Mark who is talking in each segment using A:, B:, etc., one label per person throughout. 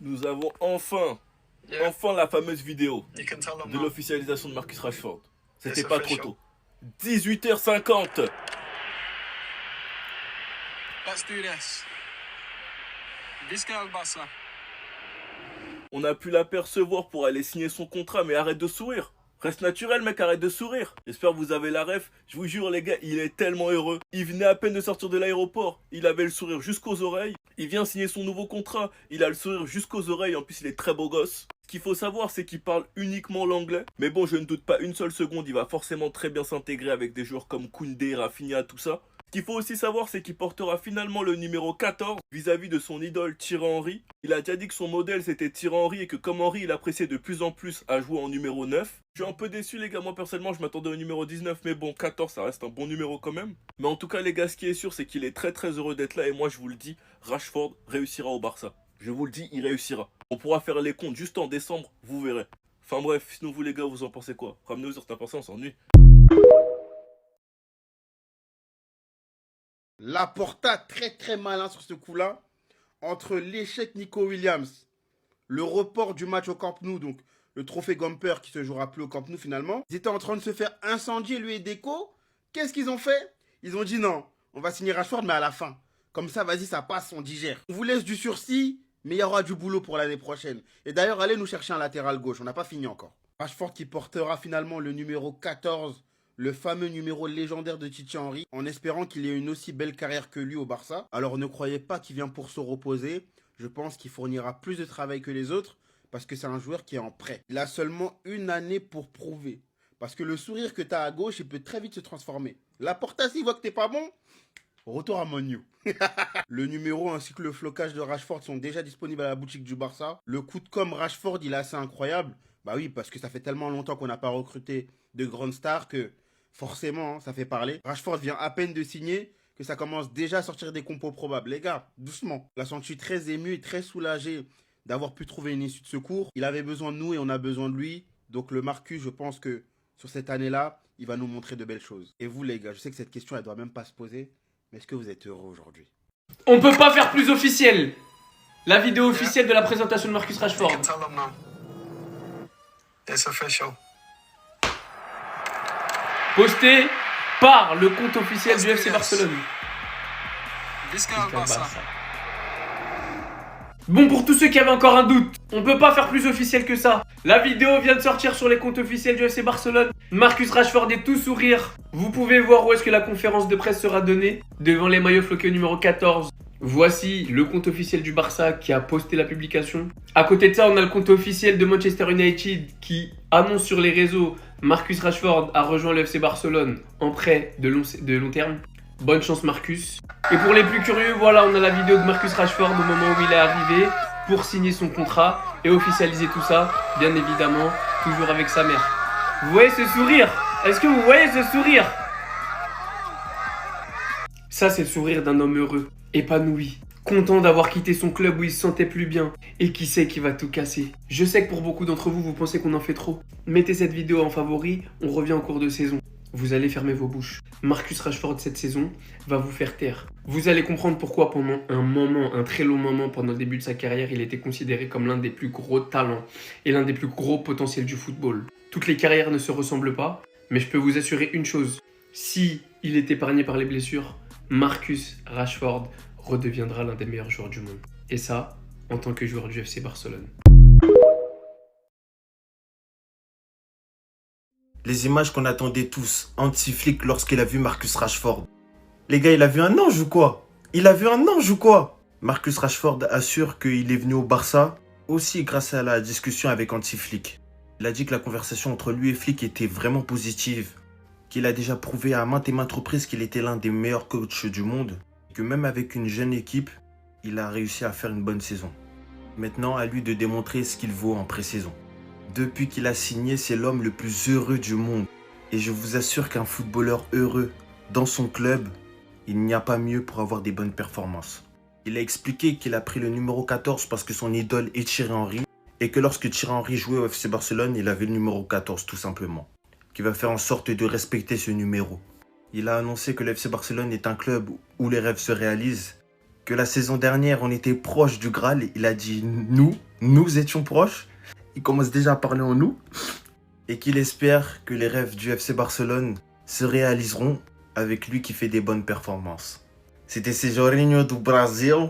A: Nous avons enfin la fameuse vidéo de l'officialisation de Marcus Rashford. C'était pas trop tôt. 18h50.
B: Let's do this. Visca Barça.
A: On a pu l'apercevoir pour aller signer son contrat, mais arrête de sourire. Reste naturel, mec, arrête de sourire. J'espère que vous avez la ref. Je vous jure, les gars, il est tellement heureux. Il venait à peine de sortir de l'aéroport. Il avait le sourire jusqu'aux oreilles. Il vient signer son nouveau contrat. Il a le sourire jusqu'aux oreilles. En plus, il est très beau gosse. Ce qu'il faut savoir, c'est qu'il parle uniquement l'anglais. Mais bon, je ne doute pas une seule seconde. Il va forcément très bien s'intégrer avec des joueurs comme Koundé, Rafinha, tout ça. Ce qu'il faut aussi savoir, c'est qu'il portera finalement le numéro 14 vis-à-vis de son idole Thierry Henry. Il a déjà dit que son modèle c'était Thierry Henry et que comme Henry il appréciait de plus en plus à jouer en numéro 9. Je suis un peu déçu les gars, moi personnellement je m'attendais au numéro 19 mais bon 14 ça reste un bon numéro quand même. Mais en tout cas les gars, ce qui est sûr c'est qu'il est très heureux d'être là et moi je vous le dis, Rashford réussira au Barça. Je vous le dis, il réussira. On pourra faire les comptes juste en décembre, vous verrez. Enfin bref, sinon vous les gars vous en pensez quoi? Ramenez-vous sur ta pensée, on s'ennuie.
C: Laporta très malin sur ce coup-là. Entre l'échec Nico Williams, le report du match au Camp Nou, donc le trophée Gumper qui se jouera plus au Camp Nou finalement. Ils étaient en train de se faire incendier lui et Deco. Qu'est-ce qu'ils ont fait? Ils ont dit non, on va signer Rashford mais à la fin. Comme ça, vas-y, ça passe, on digère. On vous laisse du sursis, mais il y aura du boulot pour l'année prochaine. Et d'ailleurs, allez nous chercher un latéral gauche, on n'a pas fini encore. Rashford qui portera finalement le numéro 14, le fameux numéro légendaire de Thierry Henry, en espérant qu'il ait une aussi belle carrière que lui au Barça. Alors ne croyez pas qu'il vient pour se reposer. Je pense qu'il fournira plus de travail que les autres parce que c'est un joueur qui est en prêt. Il a seulement une année pour prouver. Parce que le sourire que tu as à gauche, il peut très vite se transformer. Laporta, s'il voit que t'es pas bon, retour à Monu. Le numéro ainsi que le flocage de Rashford sont déjà disponibles à la boutique du Barça. Le coup de com' Rashford, il est assez incroyable. Bah oui, parce que ça fait tellement longtemps qu'on n'a pas recruté de grandes stars que forcément, ça fait parler. Rashford vient à peine de signer que ça commence déjà à sortir des compos probables. Les gars, doucement. Je la senti très ému et très soulagé d'avoir pu trouver une issue de secours. Il avait besoin de nous et on a besoin de lui. Donc le Marcus, je pense que sur cette année-là, il va nous montrer de belles choses. Et vous les gars, je sais que cette question, elle doit même pas se poser. Mais est-ce que vous êtes heureux aujourd'hui?
D: On peut pas faire plus officiel. La vidéo officielle de la présentation de Marcus
B: You
D: Rashford.
B: can tell them now. It's official.
D: Posté par le compte officiel du FC Barcelone.
B: Visca Barça.
D: Bon, pour tous ceux qui avaient encore un doute, on peut pas faire plus officiel que ça. La vidéo vient de sortir sur les comptes officiels du FC Barcelone. Marcus Rashford est tout sourire. Vous pouvez voir où est-ce que la conférence de presse sera donnée. Devant les maillots floqués au numéro 14. Voici le compte officiel du Barça qui a posté la publication. À côté de ça, on a le compte officiel de Manchester United qui annonce sur les réseaux Marcus Rashford a rejoint le FC Barcelone en prêt de long terme. Bonne chance Marcus. Et pour les plus curieux, voilà, on a la vidéo de Marcus Rashford au moment où il est arrivé pour signer son contrat et officialiser tout ça, bien évidemment, toujours avec sa mère. Vous voyez ce sourire? Est-ce que vous voyez ce sourire? Ça, c'est le sourire d'un homme heureux, épanoui, content d'avoir quitté son club où il se sentait plus bien et qui sait qu'il va tout casser. Je sais que pour beaucoup d'entre vous, vous pensez qu'on en fait trop. Mettez cette vidéo en favori, on revient en cours de saison. Vous allez fermer vos bouches. Marcus Rashford cette saison va vous faire taire. Vous allez comprendre pourquoi pendant un très long moment, pendant le début de sa carrière, il était considéré comme l'un des plus gros talents et l'un des plus gros potentiels du football. Toutes les carrières ne se ressemblent pas, mais je peux vous assurer une chose. Si il est épargné par les blessures, Marcus Rashford redeviendra l'un des meilleurs joueurs du monde. Et ça, en tant que joueur du FC Barcelone.
E: Les images qu'on attendait tous, anti-flic lorsqu'il a vu Marcus Rashford. Les gars, il a vu un ange ou quoi? Il a vu un ange ou quoi? Marcus Rashford assure qu'il est venu au Barça aussi grâce à la discussion avec anti-flic. Il a dit que la conversation entre lui et Flick était vraiment positive, qu'il a déjà prouvé à maintes et maintes reprises qu'il était l'un des meilleurs coachs du monde, et que même avec une jeune équipe, il a réussi à faire une bonne saison. Maintenant, à lui de démontrer ce qu'il vaut en pré-saison. Depuis qu'il a signé, c'est l'homme le plus heureux du monde. Et je vous assure qu'un footballeur heureux dans son club, il n'y a pas mieux pour avoir des bonnes performances. Il a expliqué qu'il a pris le numéro 14 parce que son idole est Thierry Henry et que lorsque Thierry Henry jouait au FC Barcelone, il avait le numéro 14 tout simplement. Qu'il va faire en sorte de respecter ce numéro. Il a annoncé que le FC Barcelone est un club où les rêves se réalisent. Que la saison dernière, on était proche du Graal. Il a dit nous, nous étions proches. Il commence déjà à parler en nous. Et qu'il espère que les rêves du FC Barcelone se réaliseront avec lui qui fait des bonnes performances. C'était Jorginho du Brasil.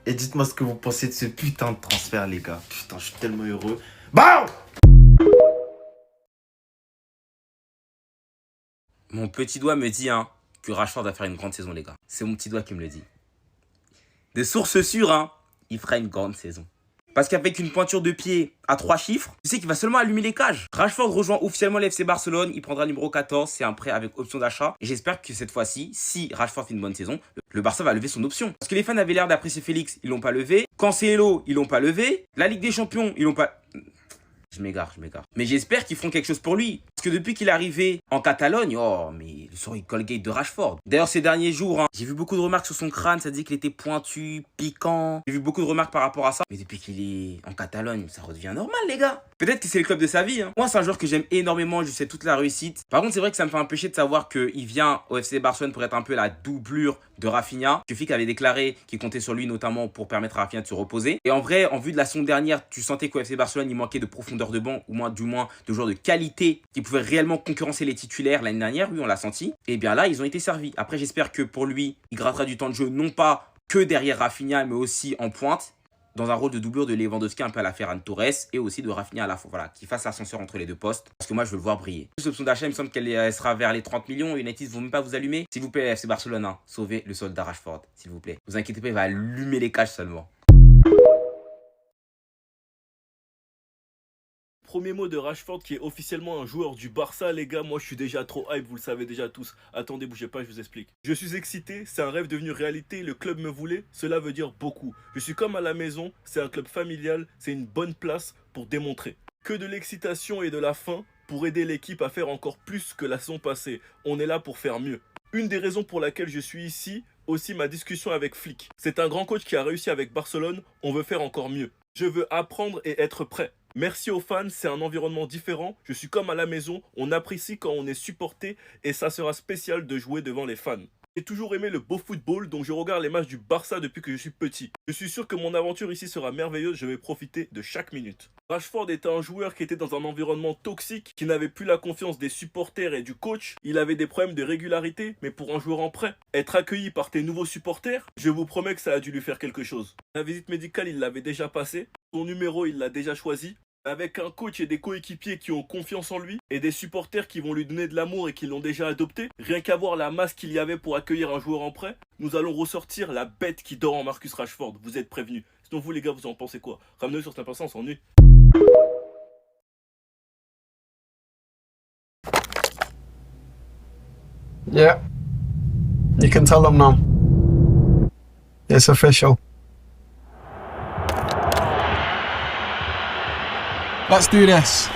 E: Et dites-moi ce que vous pensez de ce putain de transfert, les gars. Putain, je suis tellement heureux. BAM!
F: Mon petit doigt me dit que Rashford va faire une grande saison, les gars. C'est mon petit doigt qui me le dit. De sources sûres, il fera une grande saison. Parce qu'avec une pointure de pied à 3 chiffres, tu sais qu'il va seulement allumer les cages. Rashford rejoint officiellement l'FC Barcelone. Il prendra le numéro 14. C'est un prêt avec option d'achat. Et j'espère que cette fois-ci, si Rashford fait une bonne saison, le Barça va lever son option. Parce que les fans avaient l'air d'apprécier Félix. Ils l'ont pas levé. Cancelo, ils l'ont pas levé. La Ligue des Champions, ils l'ont pas... Je m'égare. Mais j'espère qu'ils feront quelque chose pour lui. Parce que depuis qu'il est arrivé en Catalogne, oh, mais le souris Colgate de Rashford. D'ailleurs, ces derniers jours, j'ai vu beaucoup de remarques sur son crâne. Ça dit qu'il était pointu, piquant. J'ai vu beaucoup de remarques par rapport à ça. Mais depuis qu'il est en Catalogne, ça redevient normal, les gars. Peut-être que c'est le club de sa vie. Moi, c'est un joueur que j'aime énormément. Je sais toute la réussite. Par contre, c'est vrai que ça me fait un peu chier de savoir qu'il vient au FC Barcelone pour être un peu la doublure de Rafinha. Flick avait déclaré qu'il comptait sur lui, notamment pour permettre à Rafinha de se reposer. Et en vrai, en vue de la saison dernière, tu sentais qu'au FC Barcelone, il manquait de profondeur de banc, ou du moins de joueurs de qualité qui pouvaient réellement concurrencer les titulaires l'année dernière. Oui, on l'a senti. Et bien là, ils ont été servis. Après, j'espère que pour lui, il grattera du temps de jeu, non pas que derrière Rafinha, mais aussi en pointe, dans un rôle de doublure de Lewandowski, un peu à la Ferran Torres, et aussi de Rafinha à la fois. Voilà, qui fasse l'ascenseur entre les deux postes, parce que moi, je veux le voir briller. L'option d'achat, il me semble qu'elle sera vers les 30 millions. United ne vont même pas vous allumer. S'il vous plaît, FC Barcelone, sauvez le soldat Rashford, s'il vous plaît. Vous inquiétez pas, il va allumer les cages seulement.
A: Premier mot de Rashford qui est officiellement un joueur du Barça, les gars. Moi je suis déjà trop hype, vous le savez déjà tous. Attendez, bougez pas, je vous explique. Je suis excité, c'est un rêve devenu réalité, le club me voulait, cela veut dire beaucoup. Je suis comme à la maison, c'est un club familial, c'est une bonne place pour démontrer. Que de l'excitation et de la faim pour aider l'équipe à faire encore plus que la saison passée. On est là pour faire mieux. Une des raisons pour laquelle je suis ici, aussi ma discussion avec Flick. C'est un grand coach qui a réussi avec Barcelone, on veut faire encore mieux. Je veux apprendre et être prêt. Merci aux fans, c'est un environnement différent. Je suis comme à la maison, on apprécie quand on est supporté et ça sera spécial de jouer devant les fans. J'ai toujours aimé le beau football, donc je regarde les matchs du Barça depuis que je suis petit. Je suis sûr que mon aventure ici sera merveilleuse, je vais profiter de chaque minute. Rashford était un joueur qui était dans un environnement toxique, qui n'avait plus la confiance des supporters et du coach. Il avait des problèmes de régularité, mais pour un joueur en prêt, être accueilli par tes nouveaux supporters, je vous promets que ça a dû lui faire quelque chose. La visite médicale, il l'avait déjà passée. Son numéro, il l'a déjà choisi. Avec un coach et des coéquipiers qui ont confiance en lui et des supporters qui vont lui donner de l'amour et qui l'ont déjà adopté, rien qu'à voir la masse qu'il y avait pour accueillir un joueur en prêt, nous allons ressortir la bête qui dort en Marcus Rashford. Vous êtes prévenus. Sinon vous les gars, vous en pensez quoi? Ramenez-le sur Snapchat, on s'ennuie.
B: Yeah. You can tell them now. It's official. Let's do this.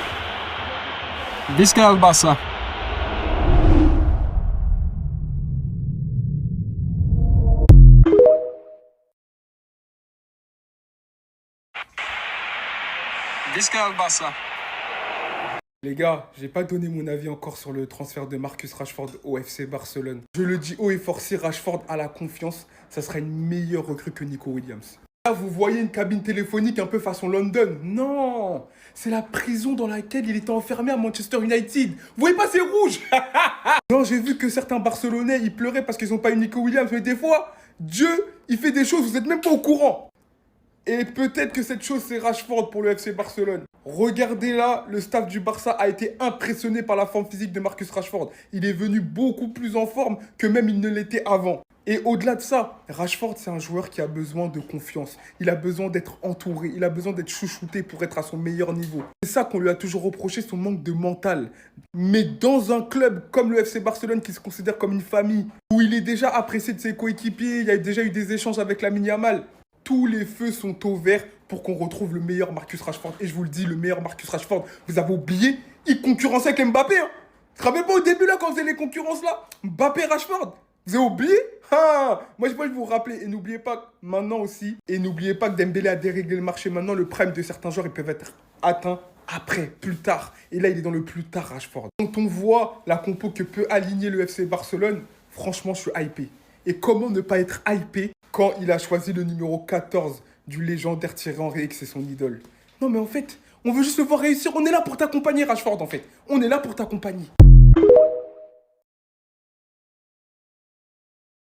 B: Visca el Barça. Visca el Barça.
G: Les gars, j'ai pas donné mon avis encore sur le transfert de Marcus Rashford au FC Barcelone. Je le dis haut et fort, si Rashford a la confiance, ça sera une meilleure recrue que Nico Williams. Là, vous voyez une cabine téléphonique un peu façon London. Non, c'est la prison dans laquelle il était enfermé à Manchester United. Vous voyez pas, c'est rouge. Non, j'ai vu que certains Barcelonais, ils pleuraient parce qu'ils n'ont pas eu Nico Williams. Mais des fois, Dieu, il fait des choses, vous n'êtes même pas au courant. Et peut-être que cette chose, c'est Rashford pour le FC Barcelone. Regardez là, le staff du Barça a été impressionné par la forme physique de Marcus Rashford. Il est venu beaucoup plus en forme que même il ne l'était avant. Et au-delà de ça, Rashford, c'est un joueur qui a besoin de confiance. Il a besoin d'être entouré, il a besoin d'être chouchouté pour être à son meilleur niveau. C'est ça qu'on lui a toujours reproché, son manque de mental. Mais dans un club comme le FC Barcelone qui se considère comme une famille, où il est déjà apprécié de ses coéquipiers, il y a déjà eu des échanges avec Lamine Yamal, tous les feux sont au vert pour qu'on retrouve le meilleur Marcus Rashford. Et je vous le dis, le meilleur Marcus Rashford, vous avez oublié, il concurrençait avec Mbappé. Vous ne rappelez pas au début là, quand on faisait les concurrences là, Mbappé-Rashford. Vous avez oublié? Moi, je peux vous rappeler. Et n'oubliez pas maintenant aussi. Et n'oubliez pas que Dembélé a déréglé le marché. Maintenant, le prime de certains joueurs, ils peuvent être atteints après, plus tard. Et là, il est dans le plus tard, Rashford. Quand on voit la compo que peut aligner le FC Barcelone, franchement, je suis hypé. Et comment ne pas être hypé quand il a choisi le numéro 14 du légendaire Thierry Henry que c'est son idole. Non mais en fait, on veut juste le voir réussir. On est là pour t'accompagner, Rashford, en fait. On est là pour t'accompagner.